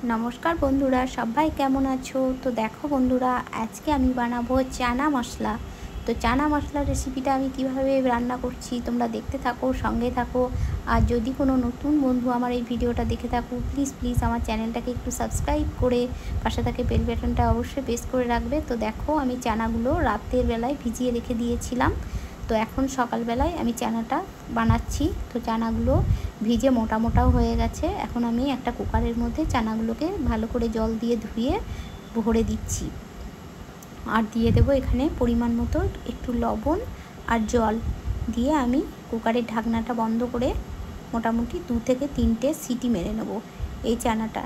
নমস্কার বন্ধুরা, সবাই কেমন আছো? তো দেখো বন্ধুরা, আজকে আমি বানাবো চানা মশলা। তো চানা মশলার রেসিপিটা আমি কিভাবে রান্না করছি তোমরা দেখতে থাকো, সঙ্গে থাকো। আর যদি কোনো নতুন বন্ধু আমার এই ভিডিওটা দেখে থাকো, প্লিজ আমার চ্যানেলটাকে একটু সাবস্ক্রাইব করে পাশে থাকে বেল বাটনটা অবশ্যই প্রেস করে রাখবে। তো দেখো, আমি চানাগুলো রাতের বেলায় ভিজিয়ে রেখে দিয়েছিলাম। তো এখন সকালবেলায় আমি চানাটা বানাচ্ছি। তো চানাগুলো ভিজে মোটা মোটাও হয়ে গেছে। এখন আমি একটা কুকারের মধ্যে চানাগুলোকে ভালো করে জল দিয়ে ধুয়ে ভরে দিচ্ছি। আর দিয়ে দেবো এখানে পরিমাণ মতো একটু লবণ আর জল দিয়ে আমি কুকারের ঢাকনাটা বন্ধ করে মোটামুটি 2 থেকে 3টে সিটি মেরে নেব এই চানাটা।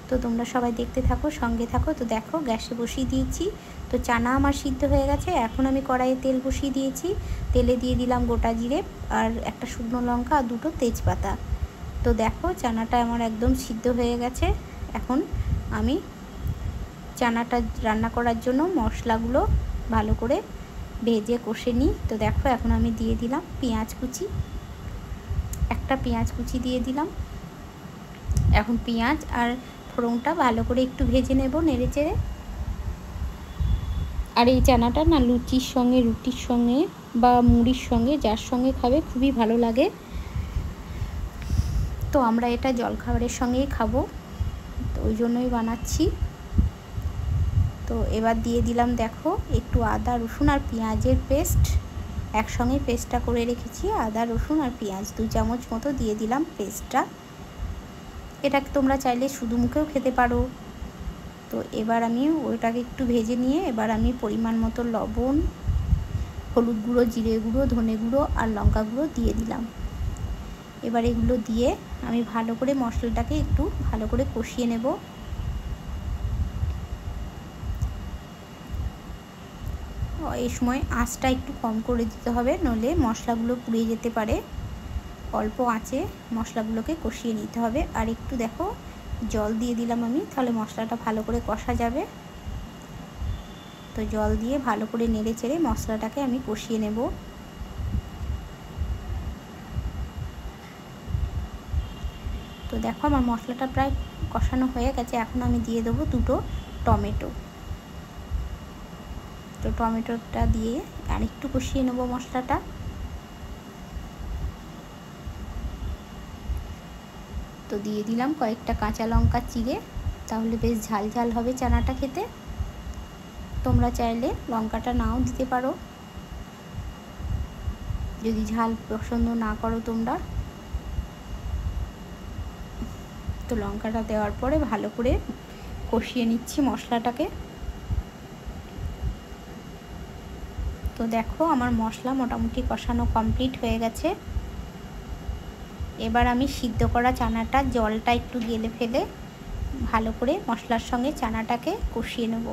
তো তোমরা সবাই দেখতে থাকো, সঙ্গে থাকো। তো দেখো, গ্যাসে বসিয়ে দিয়েছি। তো চানা আমার সিদ্ধ হয়ে গেছে। এখন আমি কড়াইয়ে তেল বসিয়ে দিয়েছি। তেলে দিয়ে দিলাম গোটা জিরে আর একটা শুকনো লঙ্কা আর 2টো তেজপাতা। তো দেখো, চানাটা আমার একদম সিদ্ধ হয়ে গেছে। এখন আমি চানাটা রান্না করার জন্য মশলাগুলো ভালো করে ভেজে কষে নিই। তো দেখো, এখন আমি দিয়ে দিলাম পেঁয়াজ কুচি, একটা পেঁয়াজ কুচি দিয়ে দিলাম। এখন পেঁয়াজ আর ফোড়নটা ভালো করে একটু ভেজে নেব নেড়ে চেড়ে। আর এই চানাটা না লুচির সঙ্গে, রুটির সঙ্গে বা মুড়ির সঙ্গে, যার সঙ্গে খাবে খুবই ভালো লাগে। তো আমরা এটা জলখাবারের সঙ্গেই খাবো, তো ওই জন্যই বানাচ্ছি। তো এবার দিয়ে দিলাম দেখো একটু আদা রসুন আর পেঁয়াজের পেস্ট, একসঙ্গে পেস্টটা করে রেখেছি। আদা রসুন আর পেঁয়াজ 2 চামচ মতো দিয়ে দিলাম পেস্টটা। এটাকে তোমরা চাইলে শুধু মুখেও খেতে পারো। তো এবার আমি ওইটাকে একটু ভেজে নিয়ে এবার আমি পরিমাণ মতো লবণ, হলুদ গুঁড়ো, জিরে গুঁড়ো, ধনে গুঁড়ো আর লঙ্কা গুঁড়ো দিয়ে দিলাম। এবার এগুলো দিয়ে আমি ভালো করে মশলাটাকে একটু ভালো করে কষিয়ে নেব। এই সময় আঁচটা একটু কম করে দিতে হবে, নইলে মশলাগুলো পুড়ে যেতে পারে। অল্প আঁচে মশলাগুলোকে কষিয়ে নিতে হবে। আর একটু দেখো জল দিয়ে দিলাম আমি, তাহলে মশলাটা ভালো করে কষা যাবে। তো জল দিয়ে ভালো করে নেড়ে চেড়ে মশলাটাকে আমি কষিয়ে নেব। তো দেখো, আমার মশলাটা প্রায় কষানো হয়ে গেছে। এখন আমি দিয়ে দেবো 2টো টমেটো। তো টমেটোটা দিয়ে আর একটু কষিয়ে নেব মশলাটা। তো দিয়ে দিলাম কয়েকটা কাঁচা লঙ্কা চিড়ে, তাহলে বেশ ঝাল ঝাল হবে চানাটা খেতে। তোমরা চাইলে লঙ্কাটা নাও দিতে পারো, যদি ঝাল পছন্দ না করো তোমরা। তো লঙ্কাটা দেওয়ার পরে ভালো করে কষিয়ে নিচ্ছি মশলাটাকে। তো দেখো, আমার মশলা মোটামুটি কষানো কমপ্লিট হয়ে গেছে। এবার আমি সিদ্ধ করা চানাটা জলটা একটু গেলে ফেলে ভালো করে মশলার সঙ্গে চানাটাকে কষিয়ে নেব।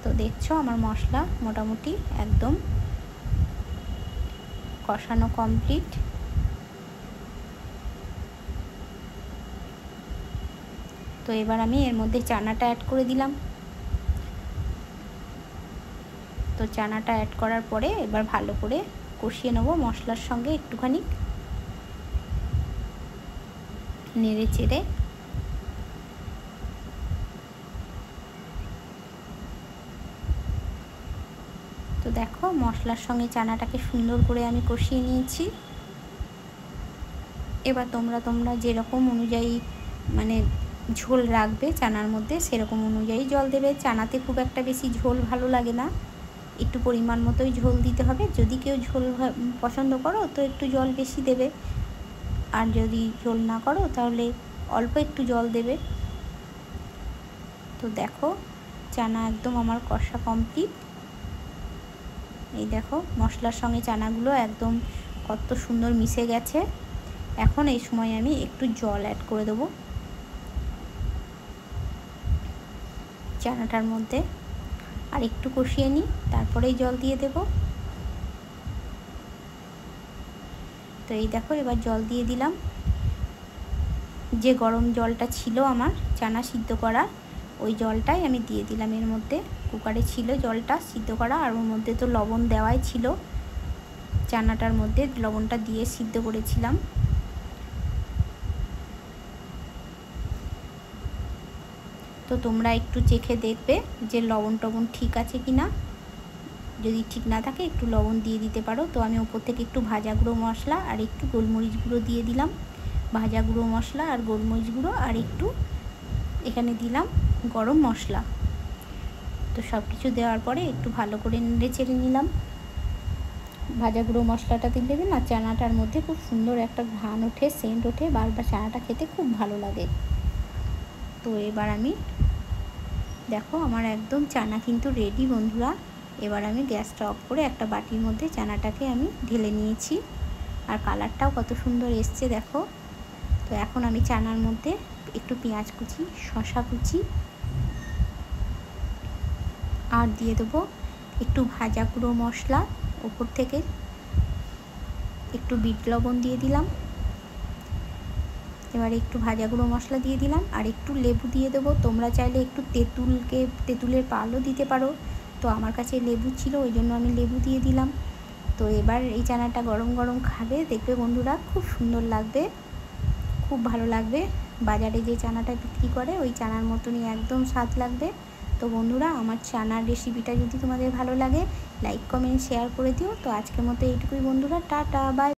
তো দেখছো, আমার মশলা মোটামুটি একদম কষানো কমপ্লিট। তো এবার আমি এর মধ্যে চানাটা অ্যাড করে দিলাম। তো চানাটা অ্যাড করার পরে এবার ভালো করে কষিয়ে নেব মশলার সঙ্গে, একটুখানি নেড়ে চেড়ে। তো দেখো, মশলার সঙ্গে চানাটাকে সুন্দর করে আমি কষিয়ে নিয়েছি। এবার তোমরা যেরকম অনুযায়ী মানে ঝোল রাখবে চানার মধ্যে, সেরকম অনুযায়ী জল দেবে। চানাতে খুব একটা বেশি ঝোল ভালো লাগে না, একটু পরিমাণ মতোই ঝোল দিতে হবে। যদি কেউ ঝোল পছন্দ করো তো একটু জল বেশি দেবে, আর যদি ঝোল না করো তাহলে অল্প একটু জল দেবে। তো দেখো, চানা একদম আমার কষা কমপ্লিট। এই দেখো, মশলার সঙ্গে চানাগুলো একদম কত সুন্দর মিশে গেছে। এখন এই সময় আমি একটু জল অ্যাড করে দেবো চানাটার মধ্যে, আর একটু কষিয়ে নিই, তারপরেই জল দিয়ে দেব। তো এই দেখো, এবার জল দিয়ে দিলাম। যে গরম জলটা ছিল আমার চানা সিদ্ধ করা, ওই জলটাই আমি দিয়ে দিলাম এর মধ্যে। কুকারে ছিল জলটা সিদ্ধ করা, আর ওর মধ্যে তো লবণ দেওয়াই ছিল, চানাটার মধ্যে লবণটা দিয়ে সিদ্ধ করেছিলাম। তো তোমরা একটু চেখে দেখবে যে লবণ টবণ ঠিক আছে কি না। যদি ঠিক না থাকে একটু লবণ দিয়ে দিতে পারো। তো আমি ওপর থেকে একটু ভাজা গুঁড়ো মশলা আর একটু গোলমরিচ গুঁড়ো দিয়ে দিলাম। ভাজা গুঁড়ো মশলা আর গোলমরিচ গুঁড়ো আর একটু এখানে দিলাম গরম মশলা। তো সব কিছু দেওয়ার পরে একটু ভালো করে নেড়ে চেড়ে নিলাম। ভাজা গুঁড়ো মশলাটা দিলে না চানাটার মধ্যে খুব সুন্দর একটা ঘ্রাণ ওঠে, সেন্ট ওঠে, বারবার চানাটা খেতে খুব ভালো লাগে। তো এবার আমি দেখো আমার একদম চানা কিন্তু রেডি বন্ধুরা। এবার আমি গ্যাসটা অফ করে একটা বাটির মধ্যে চানাটাকে আমি ঢেলে নিয়েছি। আর কালারটাও কত সুন্দর এসছে দেখো। তো এখন আমি চানার মধ্যে একটু পেঁয়াজ কুচি, শসা কুচি আর দিয়ে দেবো একটু ভাজা গুঁড়ো মশলা। ওপর থেকে একটু বিট লবণ দিয়ে দিলাম। এবারে একটু ভাজা গুঁড়ো মশলা দিয়ে দিলাম আর একটু লেবু দিয়ে দেবো। তোমরা চাইলে একটু তেঁতুলের পালও দিতে পারো। তো আমার কাছে লেবু ছিল ওই জন্য আমি লেবু দিয়ে দিলাম। তো এবার এই চানাটা গরম গরম খাবে, দেখবে বন্ধুরা খুব সুন্দর লাগবে, খুব ভালো লাগবে। বাজারে যে চানাটা বিক্রি করে ওই চানার মতনই একদম স্বাদ লাগবে। তো বন্ধুরা আমার চানার রেসিপিটা যদি তোমাদের ভালো লাগে লাইক কমেন্ট শেয়ার করে দিও। তো আজকের মতো এইটুকুই বন্ধুরা, টাটা বাই।